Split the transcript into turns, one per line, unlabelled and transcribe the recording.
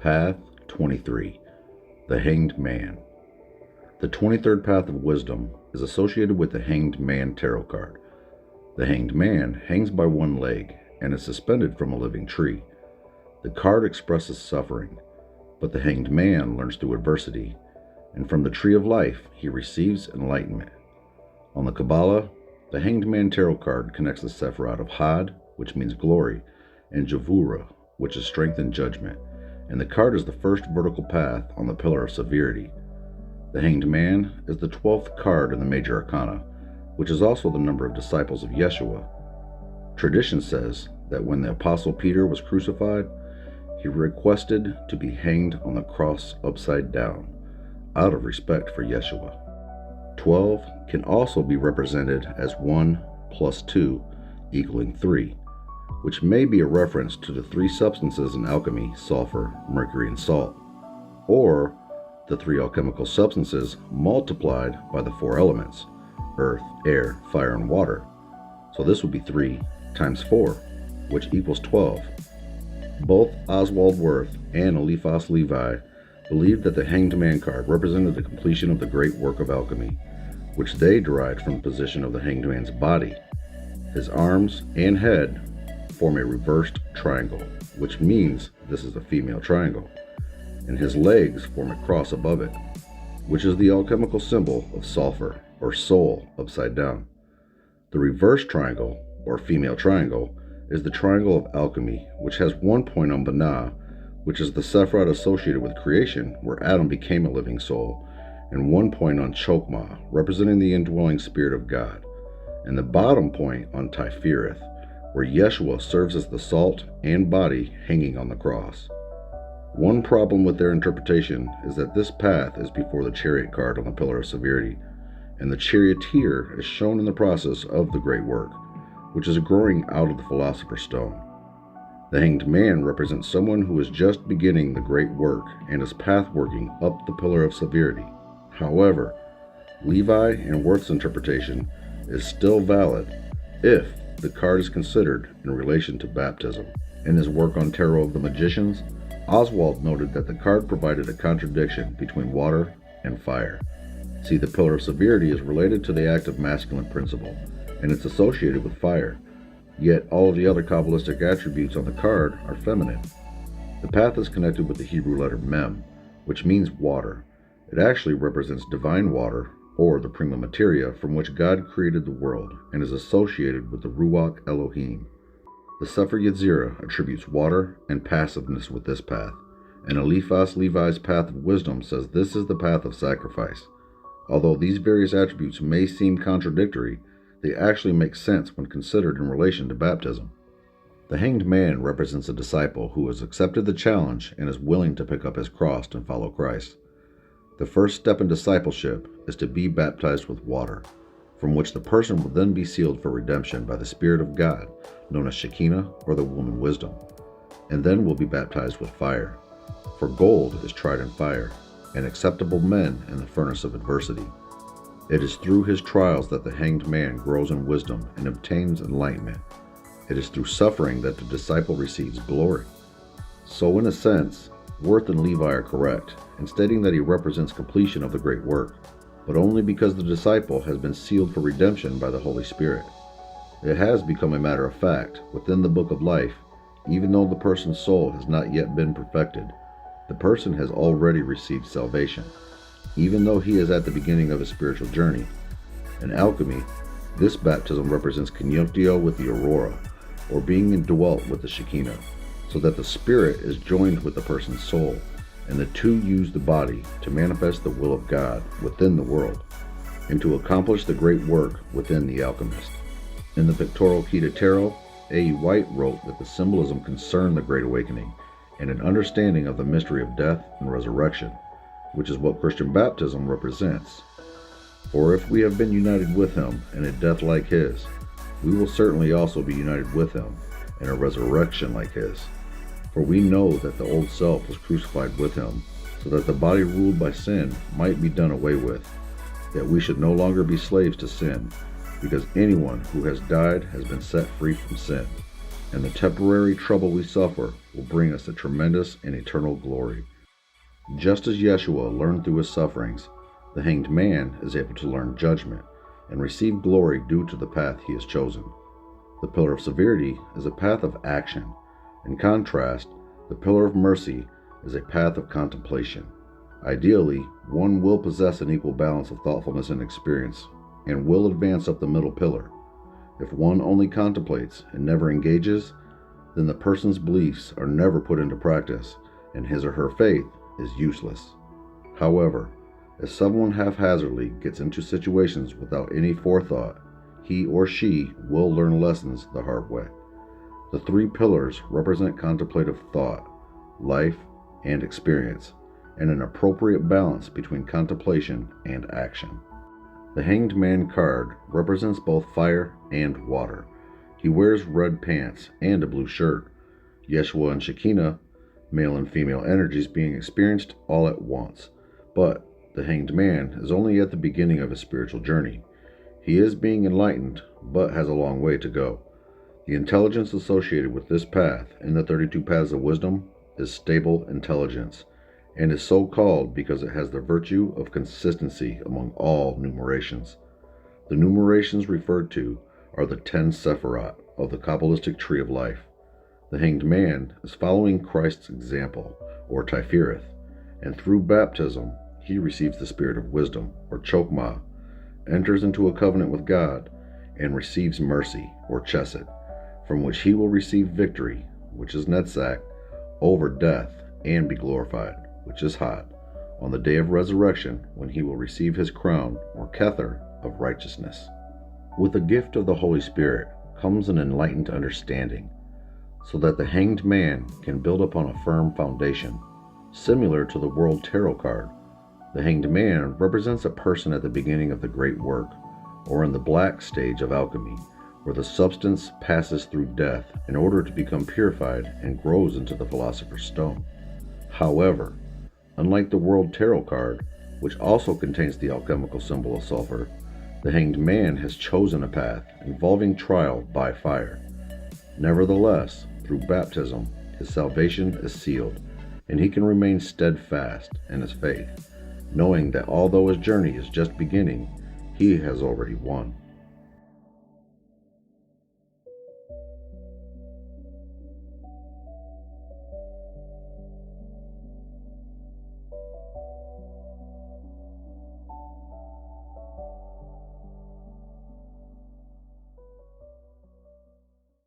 Path 23. The Hanged Man. The 23rd Path of Wisdom is associated with the Hanged Man tarot card. The Hanged Man hangs by one leg and is suspended from a living tree. The card expresses suffering, but the Hanged Man learns through adversity, and from the Tree of Life he receives enlightenment. On the Kabbalah, the Hanged Man tarot card connects the Sephirot of Had, which means glory, and Javura, which is strength and judgment, and the card is the first vertical path on the Pillar of Severity. The Hanged Man is the 12th card in the Major Arcana, which is also the number of disciples of Yeshua. Tradition says that when the Apostle Peter was crucified, he requested to be hanged on the cross upside down, out of respect for Yeshua. 12 can also be represented as 1 plus 2 equaling 3, which may be a reference to the three substances in alchemy: sulfur, mercury, and salt, or the three alchemical substances multiplied by the four elements: earth, air, fire, and water. So this would be 3 times 4, which equals 12. Both Oswald Wirth and Eliphas Levi believed that the Hanged Man card represented the completion of the great work of alchemy, which they derived from the position of the Hanged Man's body. His arms and head form a reversed triangle, which means this is a female triangle, and his legs form a cross above it, which is the alchemical symbol of sulfur, or soul, upside down. The reverse triangle, or female triangle, is the triangle of alchemy, which has one point on Binah, which is the Sephirot associated with creation, where Adam became a living soul, and one point on Chokmah, representing the indwelling spirit of God, and the bottom point on Tifereth, where Yeshua serves as the salt and body hanging on the cross. One problem with their interpretation is that this path is before the Chariot card on the Pillar of Severity, and the charioteer is shown in the process of the great work, which is growing out of the Philosopher's Stone. The Hanged Man represents someone who is just beginning the great work and is path-working up the Pillar of Severity. However, Levi and Wirth's interpretation is still valid if the card is considered in relation to baptism. In his work on Tarot of the Magicians, Oswald noted that the card provided a contradiction between water and fire. See, the Pillar of Severity is related to the active masculine principle, and it's associated with fire, yet all of the other Kabbalistic attributes on the card are feminine. The path is connected with the Hebrew letter Mem, which means water. It actually represents divine water, or the prima materia from which God created the world, and is associated with the Ruach Elohim. The Sefer Yetzirah attributes water and passiveness with this path, and Eliphas Levi's Path of Wisdom says this is the path of sacrifice. Although these various attributes may seem contradictory, they actually make sense when considered in relation to baptism. The Hanged Man represents a disciple who has accepted the challenge and is willing to pick up his cross and follow Christ. The first step in discipleship is to be baptized with water, from which the person will then be sealed for redemption by the Spirit of God, known as Shekinah or the Woman Wisdom, and then will be baptized with fire. For gold is tried in fire, and acceptable men in the furnace of adversity. It is through his trials that the Hanged Man grows in wisdom and obtains enlightenment. It is through suffering that the disciple receives glory. So in a sense, Wirth and Levi are correct in stating that he represents completion of the great work, but only because the disciple has been sealed for redemption by the Holy Spirit. It has become a matter of fact within the Book of Life, even though the person's soul has not yet been perfected, the person has already received salvation, even though he is at the beginning of his spiritual journey. In alchemy, this baptism represents conjunctio with the aurora, or being indwelt with the Shekinah, so that the spirit is joined with the person's soul, and the two use the body to manifest the will of God within the world, and to accomplish the great work within the alchemist. In the pictorial key to tarot, A. White wrote that the symbolism concerned the Great Awakening and an understanding of the mystery of death and resurrection, which is what Christian baptism represents. For if we have been united with him in a death like his, we will certainly also be united with him in a resurrection like his. For we know that the old self was crucified with him, so that the body ruled by sin might be done away with, that we should no longer be slaves to sin, because anyone who has died has been set free from sin. and the temporary trouble we suffer will bring us a tremendous and eternal glory. Just as Yeshua learned through his sufferings, the hanged man is able to learn judgment and receive glory due to the path he has chosen. The pillar of severity is a path of action. In contrast, the pillar of mercy is a path of contemplation. Ideally, one will possess an equal balance of thoughtfulness and experience, and will advance up the middle pillar. If one only contemplates and never engages, then the person's beliefs are never put into practice, and his or her faith is useless. However, if someone haphazardly gets into situations without any forethought, he or she will learn lessons the hard way. The three pillars represent contemplative thought, life, and experience, and an appropriate balance between contemplation and action. The Hanged Man card represents both fire and water. He wears red pants and a blue shirt. Yeshua and Shekinah, male and female energies being experienced all at once. But the Hanged Man is only at the beginning of his spiritual journey. He is being enlightened, but has a long way to go. The intelligence associated with this path in the 32 Paths of Wisdom is stable intelligence, and is so called because it has the virtue of consistency among all numerations. The numerations referred to are the 10 Sephirot of the Kabbalistic Tree of Life. The Hanged Man is following Christ's example, or Tifereth, and through baptism he receives the spirit of wisdom, or Chokmah, enters into a covenant with God, and receives mercy, or Chesed, from which he will receive victory, which is Netzach, over death, and be glorified, which is Hod, on the day of resurrection, when he will receive his crown, or Kether, of righteousness. With the gift of the Holy Spirit comes an enlightened understanding, so that the Hanged Man can build upon a firm foundation, similar to the World Tarot card. The Hanged Man represents a person at the beginning of the great work, or in the black stage of alchemy, where the substance passes through death in order to become purified and grows into the Philosopher's Stone. However, unlike the World Tarot card, which also contains the alchemical symbol of sulfur, the Hanged Man has chosen a path involving trial by fire. Nevertheless, through baptism, his salvation is sealed, and he can remain steadfast in his faith, knowing that although his journey is just beginning, he has already won.